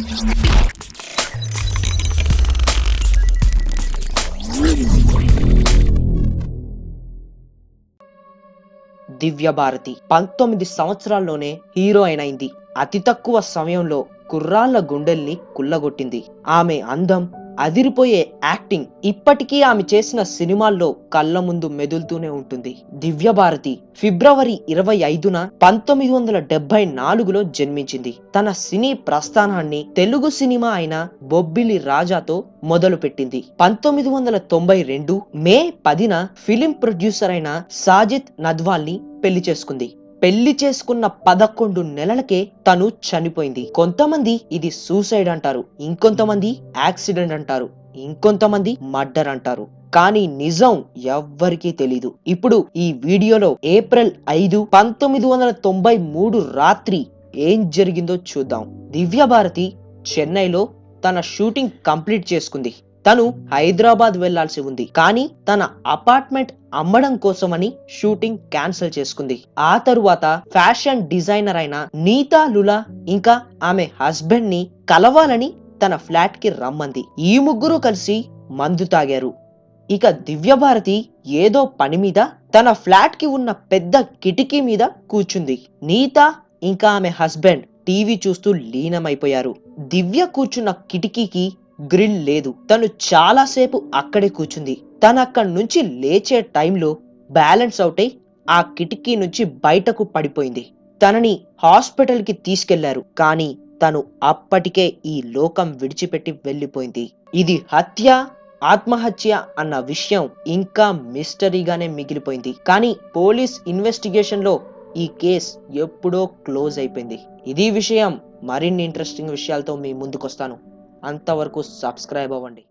దివ్య భారతి 19 సంవత్సరాల్లోనే హీరోయిన్ అయింది. అతి తక్కువ సమయంలో కుర్రాళ్ళ గుండెల్ని కుల్లగొట్టింది. ఆమె అందం, అదిరిపోయే యాక్టింగ్ ఇప్పటికీ ఆమె చేసిన సినిమాల్లో కళ్ళ ముందు మెదులుతూనే ఉంటుంది. దివ్య భారతి ఫిబ్రవరి 25న 1974లో జన్మించింది. తన సినీ ప్రస్థానాన్ని తెలుగు సినిమా అయిన బొబ్బిలి రాజాతో మొదలు పెట్టింది. 1992 మే 10న ఫిలిం ప్రొడ్యూసర్ అయిన సాజిద్ నద్వాల్ని పెళ్లి చేసుకుంది. పెళ్లి చేసుకున్న 11 నెలలకే తను చనిపోయింది. కొంతమంది ఇది సూసైడ్ అంటారు, ఇంకొంతమంది యాక్సిడెంట్ అంటారు, ఇంకొంతమంది మర్డర్ అంటారు. కానీ నిజం ఎవ్వరికీ తెలీదు. ఇప్పుడు ఈ వీడియోలో ఏప్రిల్ 5, 1993 రాత్రి ఏం జరిగిందో చూద్దాం. దివ్య భారతి చెన్నైలో తన షూటింగ్ కంప్లీట్ చేసుకుంది. తను హైదరాబాద్ వెళ్లాల్సి ఉంది, కానీ తన అపార్ట్మెంట్ అమ్మడం కోసమని షూటింగ్ క్యాన్సిల్ చేసుకుంది. ఆ తరువాత ఫ్యాషన్ డిజైనర్ అయిన నీతా లులా ఇంకా ఆమె హస్బెండ్ ని కలవాలని తన ఫ్లాట్ కి రమ్మంది. ఈ ముగ్గురు కలిసి మందు తాగారు. ఇక దివ్య భారతి ఏదో పని మీద తన ఫ్లాట్ కి ఉన్న పెద్ద కిటికీ మీద కూర్చుంది. నీతా ఇంకా ఆమె హస్బెండ్ టీవీ చూస్తూ లీనమైపోయారు. దివ్య కూర్చున్న కిటికీకి గ్రిల్ లేదు. తను చాలా సేపు అక్కడే కూర్చుంది. తను అక్కడి నుంచి లేచే టైంలో బ్యాలెన్స్ అవుట్ అయి ఆ కిటికీ నుంచి బయటకు పడిపోయింది. తనని హాస్పిటల్ కి తీసుకెళ్లారు, కానీ తను అప్పటికే ఈ లోకం విడిచిపెట్టి వెళ్లిపోయింది. ఇది హత్య, ఆత్మహత్య అన్న విషయం ఇంకా మిస్టరీగానే మిగిలిపోయింది. కానీ పోలీస్ ఇన్వెస్టిగేషన్ లో ఈ కేస్ ఎప్పుడో క్లోజ్ అయిపోయింది. ఇది విషయం. మరిన్ని ఇంట్రెస్టింగ్ విషయాలతో మీ ముందుకొస్తాను. అంతవరకు సబ్స్క్రైబ్ అవ్వండి.